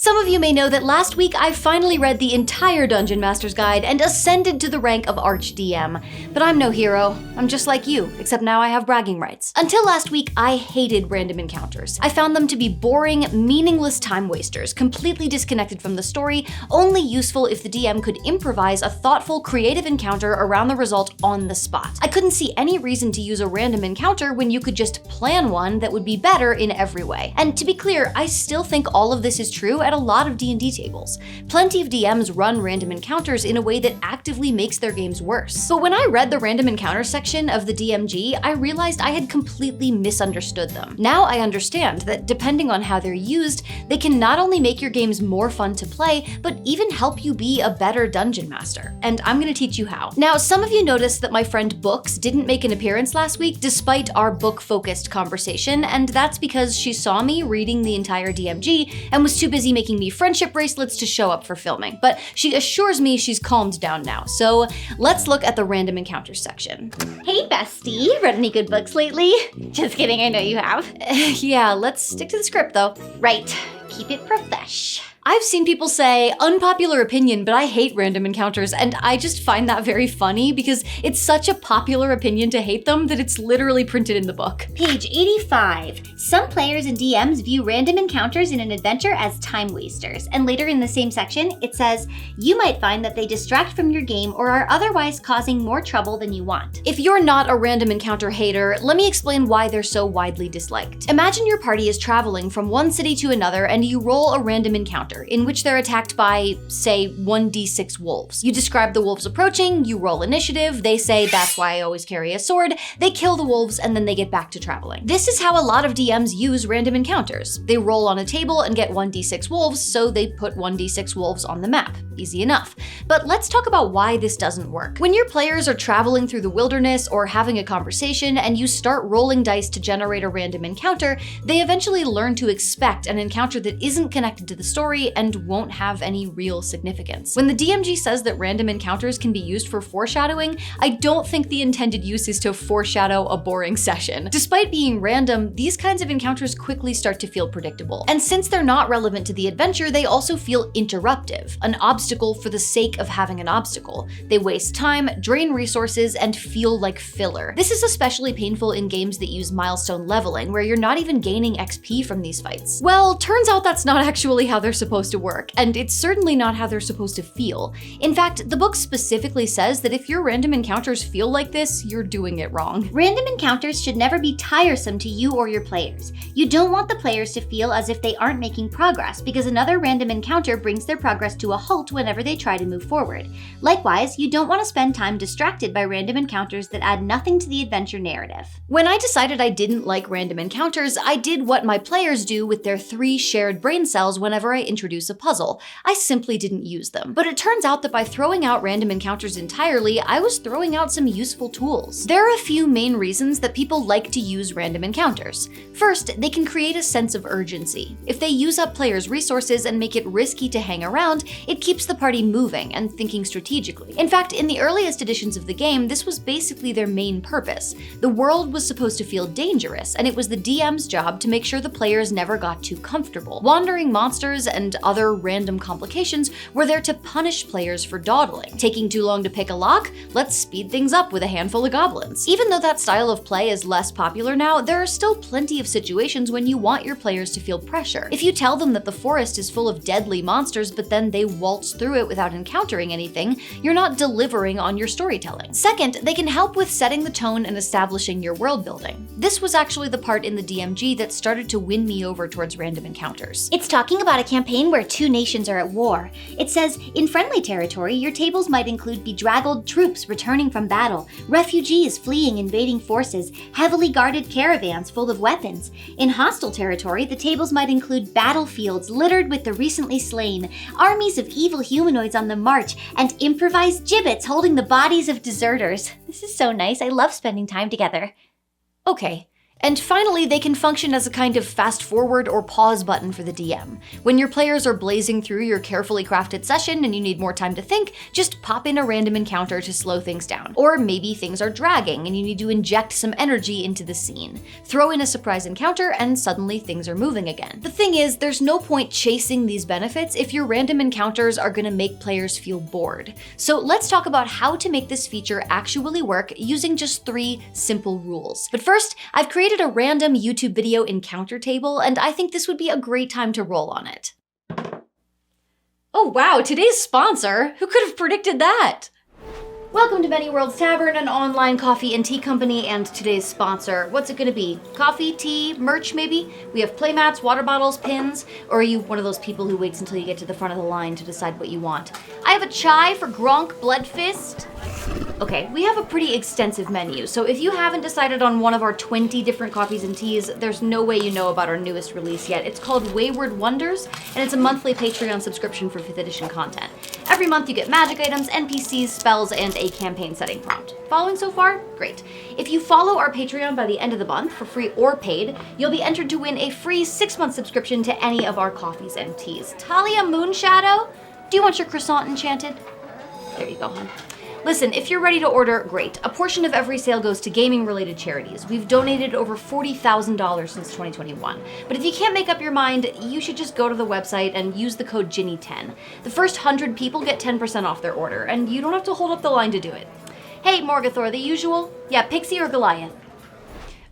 Some of you may know that last week I finally read the entire Dungeon Master's Guide and ascended to the rank of Arch-DM. But I'm no hero. I'm just like you, except now I have bragging rights. Until last week, I hated random encounters. I found them to be boring, meaningless time wasters, completely disconnected from the story, only useful if the DM could improvise a thoughtful, creative encounter around the result on the spot. I couldn't see any reason to use a random encounter when you could just plan one that would be better in every way. And to be clear, I still think all of this is true at a lot of D&D tables. Plenty of DMs run random encounters in a way that actively makes their games worse. But when I read the random encounter section of the DMG, I realized I had completely misunderstood them. Now I understand that depending on how they're used, they can not only make your games more fun to play, but even help you be a better dungeon master. And I'm gonna teach you how. Now, some of you noticed that my friend Books didn't make an appearance last week despite our book-focused conversation, and that's because she saw me reading the entire DMG and was too busy making me friendship bracelets to show up for filming. But she assures me she's calmed down now, so let's look at the random encounters section. Hey bestie, read any good books lately? Just kidding, I know you have. Yeah, let's stick to the script though. Right, keep it profesh. I've seen people say, unpopular opinion, but I hate random encounters, and I just find that very funny because it's such a popular opinion to hate them that it's literally printed in the book. Page 85. Some players and DMs view random encounters in an adventure as time wasters, and later in the same section, it says, you might find that they distract from your game or are otherwise causing more trouble than you want. If you're not a random encounter hater, let me explain why they're so widely disliked. Imagine your party is traveling from one city to another and you roll a random encounter in which they're attacked by, say, 1d6 wolves. You describe the wolves approaching, you roll initiative, they say that's why I always carry a sword, they kill the wolves, and then they get back to traveling. This is how a lot of DMs use random encounters. They roll on a table and get 1d6 wolves, so they put 1d6 wolves on the map. Easy enough. But let's talk about why this doesn't work. When your players are traveling through the wilderness or having a conversation and you start rolling dice to generate a random encounter, they eventually learn to expect an encounter that isn't connected to the story and won't have any real significance. When the DMG says that random encounters can be used for foreshadowing, I don't think the intended use is to foreshadow a boring session. Despite being random, these kinds of encounters quickly start to feel predictable. And since they're not relevant to the adventure, they also feel interruptive, an obstacle for the sake of having an obstacle. They waste time, drain resources, and feel like filler. This is especially painful in games that use milestone leveling, where you're not even gaining XP from these fights. Well, turns out that's not actually how they're supposed to work, and it's certainly not how they're supposed to feel. In fact, the book specifically says that if your random encounters feel like this, you're doing it wrong. Random encounters should never be tiresome to you or your players. You don't want the players to feel as if they aren't making progress, because another random encounter brings their progress to a halt whenever they try to move forward. Likewise, you don't want to spend time distracted by random encounters that add nothing to the adventure narrative. When I decided I didn't like random encounters, I did what my players do with their 3 shared brain cells whenever I introduce a puzzle. I simply didn't use them. But it turns out that by throwing out random encounters entirely, I was throwing out some useful tools. There are a few main reasons that people like to use random encounters. First, they can create a sense of urgency. If they use up players' resources and make it risky to hang around, it keeps the party moving and thinking strategically. In fact, in the earliest editions of the game, this was basically their main purpose. The world was supposed to feel dangerous, and it was the DM's job to make sure the players never got too comfortable. Wandering monsters and other random complications were there to punish players for dawdling. Taking too long to pick a lock? Let's speed things up with a handful of goblins. Even though that style of play is less popular now, there are still plenty of situations when you want your players to feel pressure. If you tell them that the forest is full of deadly monsters, but then they waltz through it without encountering anything, you're not delivering on your storytelling. Second, they can help with setting the tone and establishing your world building. This was actually the part in the DMG that started to win me over towards random encounters. It's talking about a campaign where 2 nations are at war. It says, in friendly territory, your tables might include bedraggled troops returning from battle, refugees fleeing invading forces, heavily guarded caravans full of weapons. In hostile territory, the tables might include battlefields littered with the recently slain, armies of evil humanoids on the march, and improvised gibbets holding the bodies of deserters. This is so nice. I love spending time together. Okay, And finally, they can function as a kind of fast forward or pause button for the DM. When your players are blazing through your carefully crafted session and you need more time to think, just pop in a random encounter to slow things down. Or maybe things are dragging and you need to inject some energy into the scene. Throw in a surprise encounter and suddenly things are moving again. The thing is, there's no point chasing these benefits if your random encounters are gonna make players feel bored. So let's talk about how to make this feature actually work using just 3 simple rules. But first, I've created a random YouTube video encounter table, and I think this would be a great time to roll on it. Oh wow, today's sponsor? Who could have predicted that? Welcome to Many Worlds Tavern, an online coffee and tea company, and today's sponsor. What's it gonna be? Coffee, tea, merch maybe? We have playmats, water bottles, pins, or are you one of those people who waits until you get to the front of the line to decide what you want? I have a chai for Gronk Bloodfist. Okay, we have a pretty extensive menu, so if you haven't decided on one of our 20 different coffees and teas, there's no way you know about our newest release yet. It's called Wayward Wonders, and it's a monthly Patreon subscription for 5th edition content. Every month you get magic items, NPCs, spells, and a campaign setting prompt. Following so far? Great. If you follow our Patreon by the end of the month, for free or paid, you'll be entered to win a free 6-month subscription to any of our coffees and teas. Talia Moonshadow? Do you want your croissant enchanted? There you go, hon. Listen, if you're ready to order, great. A portion of every sale goes to gaming-related charities. We've donated over $40,000 since 2021. But if you can't make up your mind, you should just go to the website and use the code Ginny10. The first 100 people get 10% off their order, and you don't have to hold up the line to do it. Hey, Morgathor, the usual? Yeah, Pixie or Goliath?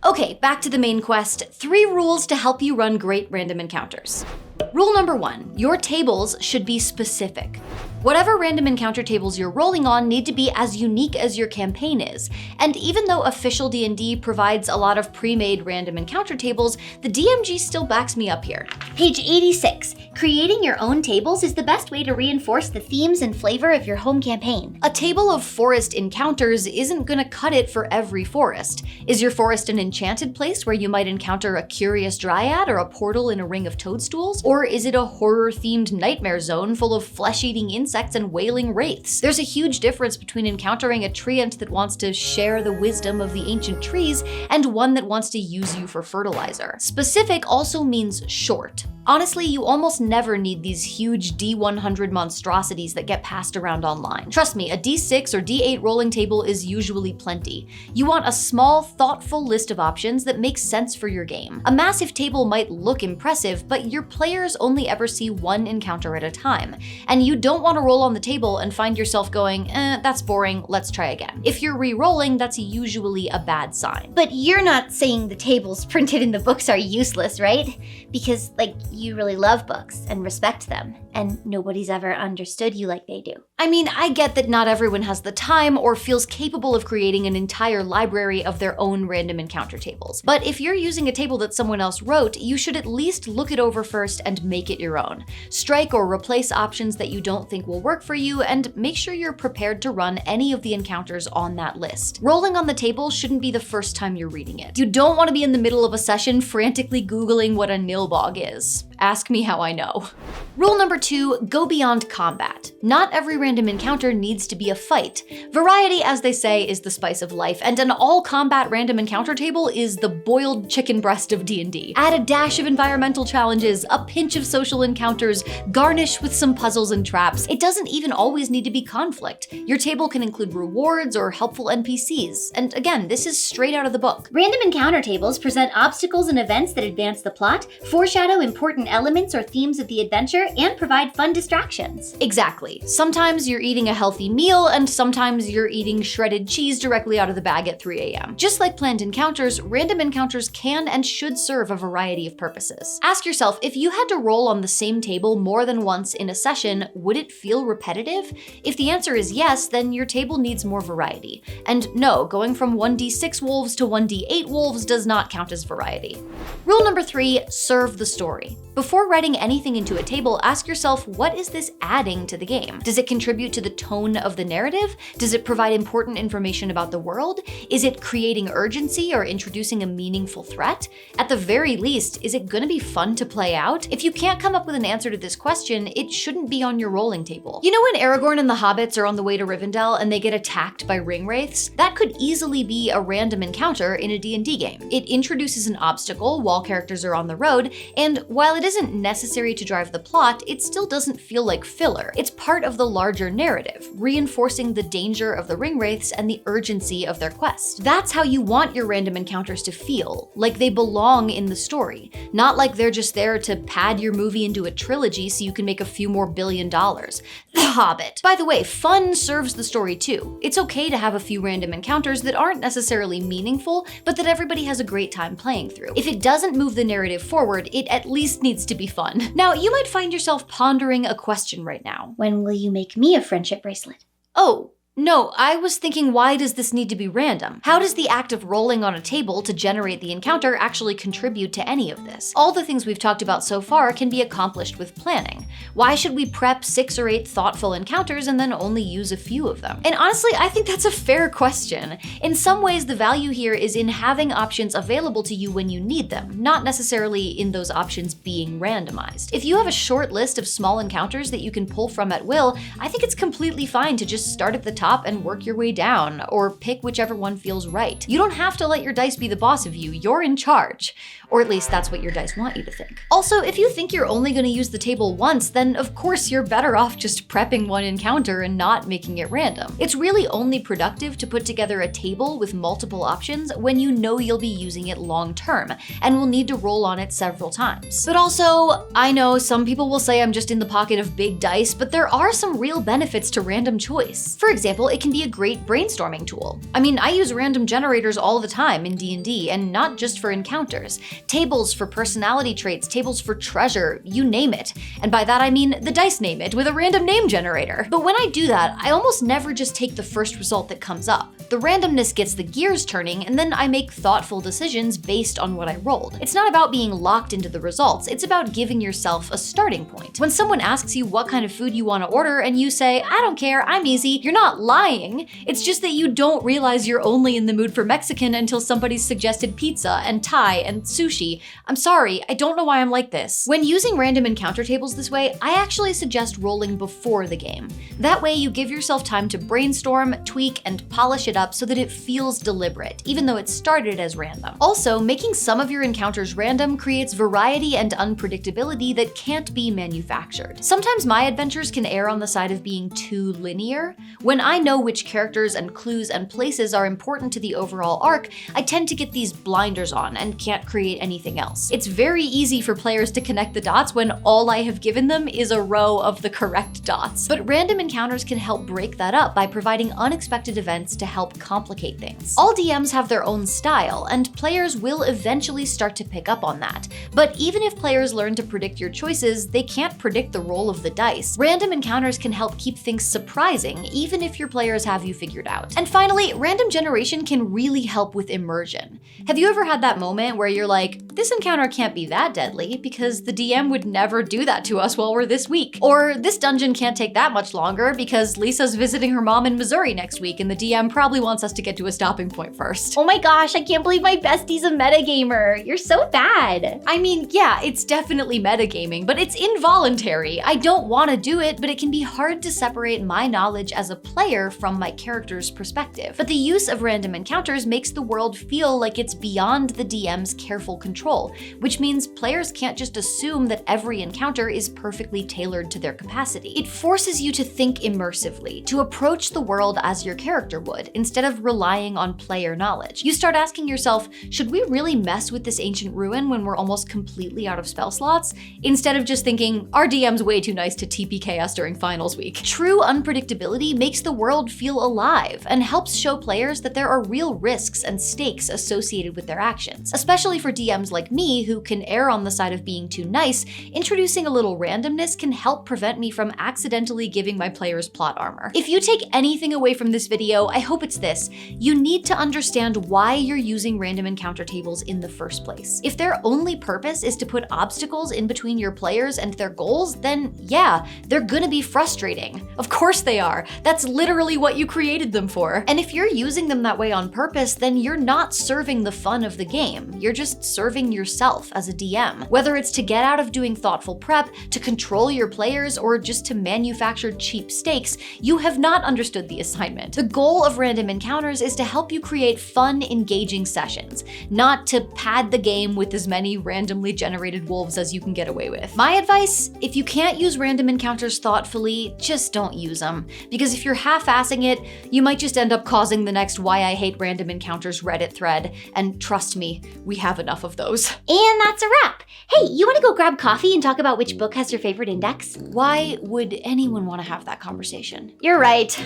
Okay, back to the main quest. 3 rules to help you run great random encounters. Rule number 1, your tables should be specific. Whatever random encounter tables you're rolling on need to be as unique as your campaign is. And even though official D&D provides a lot of pre-made random encounter tables, the DMG still backs me up here. Page 86. Creating your own tables is the best way to reinforce the themes and flavor of your home campaign. A table of forest encounters isn't gonna cut it for every forest. Is your forest an enchanted place where you might encounter a curious dryad or a portal in a ring of toadstools? Or is it a horror-themed nightmare zone full of flesh-eating insects and wailing wraiths? There's a huge difference between encountering a treant that wants to share the wisdom of the ancient trees and one that wants to use you for fertilizer. Specific also means short. Honestly, you almost never need these huge D100 monstrosities that get passed around online. Trust me, a D6 or D8 rolling table is usually plenty. You want a small, thoughtful list of options that makes sense for your game. A massive table might look impressive, but your players only ever see one encounter at a time. And you don't want to roll on the table and find yourself going, that's boring, let's try again. If you're re-rolling, that's usually a bad sign. But you're not saying the tables printed in the books are useless, right? Because, you really love books and respect them, and nobody's ever understood you like they do. I mean, I get that not everyone has the time or feels capable of creating an entire library of their own random encounter tables. But if you're using a table that someone else wrote, you should at least look it over first and make it your own. Strike or replace options that you don't think will work for you, and make sure you're prepared to run any of the encounters on that list. Rolling on the table shouldn't be the first time you're reading it. You don't want to be in the middle of a session frantically Googling what a nilbog is. Ask me how I know. Rule number 2, go beyond combat. Not every random encounter needs to be a fight. Variety, as they say, is the spice of life, and an all-combat random encounter table is the boiled chicken breast of D&D. Add a dash of environmental challenges, a pinch of social encounters, garnish with some puzzles and traps. It doesn't even always need to be conflict. Your table can include rewards or helpful NPCs. And again, this is straight out of the book. Random encounter tables present obstacles and events that advance the plot, foreshadow important elements or themes of the adventure, and provide fun distractions. Exactly. Sometimes you're eating a healthy meal, and sometimes you're eating shredded cheese directly out of the bag at 3 a.m. Just like planned encounters, random encounters can and should serve a variety of purposes. Ask yourself, if you had to roll on the same table more than once in a session, would it feel repetitive? If the answer is yes, then your table needs more variety. And no, going from 1d6 wolves to 1d8 wolves does not count as variety. Rule number 3, serve the story. Before writing anything into a table, ask yourself, what is this adding to the game? Does it contribute to the tone of the narrative? Does it provide important information about the world? Is it creating urgency or introducing a meaningful threat? At the very least, is it gonna be fun to play out? If you can't come up with an answer to this question, it shouldn't be on your rolling table. You know when Aragorn and the hobbits are on the way to Rivendell and they get attacked by ring wraiths? That could easily be a random encounter in a D&D game. It introduces an obstacle while characters are on the road, and while it isn't necessary to drive the plot, it still doesn't feel like filler. It's part of the larger narrative, reinforcing the danger of the ring wraiths and the urgency of their quest. That's how you want your random encounters to feel, like they belong in the story, not like they're just there to pad your movie into a trilogy so you can make a few more $1 billion. The Hobbit. By the way, fun serves the story too. It's okay to have a few random encounters that aren't necessarily meaningful, but that everybody has a great time playing through. If it doesn't move the narrative forward, it at least needs to be fun. Now, you might find yourself pondering a question right now. When will you make me a friendship bracelet? Oh, no, I was thinking, why does this need to be random? How does the act of rolling on a table to generate the encounter actually contribute to any of this? All the things we've talked about so far can be accomplished with planning. Why should we prep 6 or 8 thoughtful encounters and then only use a few of them? And honestly, I think that's a fair question. In some ways, the value here is in having options available to you when you need them, not necessarily in those options being randomized. If you have a short list of small encounters that you can pull from at will, I think it's completely fine to just start at the top and work your way down, or pick whichever one feels right. You don't have to let your dice be the boss of you, you're in charge. Or at least that's what your dice want you to think. Also, if you think you're only gonna use the table once, then of course you're better off just prepping one encounter and not making it random. It's really only productive to put together a table with multiple options when you know you'll be using it long term, and will need to roll on it several times. But also, I know some people will say I'm just in the pocket of big dice, but there are some real benefits to random choice. For example, it can be a great brainstorming tool. I mean, I use random generators all the time in D&D, and not just for encounters. Tables for personality traits, tables for treasure, you name it. And by that I mean the dice name it with a random name generator. But when I do that, I almost never just take the first result that comes up. The randomness gets the gears turning, and then I make thoughtful decisions based on what I rolled. It's not about being locked into the results, it's about giving yourself a starting point. When someone asks you what kind of food you want to order and you say, I don't care, I'm easy, you're not lying. It's just that you don't realize you're only in the mood for Mexican until somebody's suggested pizza and Thai and sushi. I'm sorry, I don't know why I'm like this. When using random encounter tables this way, I actually suggest rolling before the game. That way you give yourself time to brainstorm, tweak, and polish it up so that it feels deliberate, even though it started as random. Also, making some of your encounters random creates variety and unpredictability that can't be manufactured. Sometimes my adventures can err on the side of being too linear. When I know which characters and clues and places are important to the overall arc, I tend to get these blinders on and can't create anything else. It's very easy for players to connect the dots when all I have given them is a row of the correct dots. But random encounters can help break that up by providing unexpected events to help complicate things. All DMs have their own style, and players will eventually start to pick up on that. But even if players learn to predict your choices, they can't predict the roll of the dice. Random encounters can help keep things surprising, even if your players have you figured out. And finally, random generation can really help with immersion. Have you ever had that moment where you're like, this encounter can't be that deadly because the DM would never do that to us while we're this weak? Or this dungeon can't take that much longer because Lisa's visiting her mom in Missouri next week and the DM probably wants us to get to a stopping point first. Oh my gosh, I can't believe my bestie's a metagamer. You're so bad. I mean, yeah, it's definitely metagaming, but it's involuntary. I don't want to do it, but it can be hard to separate my knowledge as a player from my character's perspective. But the use of random encounters makes the world feel like it's beyond the DM's careful control, which means players can't just assume that every encounter is perfectly tailored to their capacity. It forces you to think immersively, to approach the world as your character would, instead of relying on player knowledge. You start asking yourself, should we really mess with this ancient ruin when we're almost completely out of spell slots? Instead of just thinking, our DM's way too nice to TPK us during finals week. True unpredictability makes the world feel alive and helps show players that there are real risks and stakes associated with their actions. Especially for DMs like me who can err on the side of being too nice, introducing a little randomness can help prevent me from accidentally giving my players plot armor. If you take anything away from this video, I hope it's this. You need to understand why you're using random encounter tables in the first place. If their only purpose is to put obstacles in between your players and their goals, then yeah, they're gonna be frustrating. Of course they are. That's literally what you created them for. And if you're using them that way on purpose, then you're not serving the fun of the game. You're just serving yourself as a DM. Whether it's to get out of doing thoughtful prep, to control your players, or just to manufacture cheap stakes, you have not understood the assignment. The goal of random encounters is to help you create fun, engaging sessions, not to pad the game with as many randomly generated wolves as you can get away with. My advice, if you can't use random encounters thoughtfully, just don't use them. Because if you're half-assing it, you might just end up causing the next Why I Hate Random Encounters Reddit thread, and trust me, we have enough of those. And that's a wrap. Hey, you want to go grab coffee and talk about which book has your favorite index? Why would anyone want to have that conversation? You're right.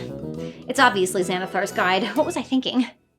It's obviously Xanathar's Guide. What was I thinking?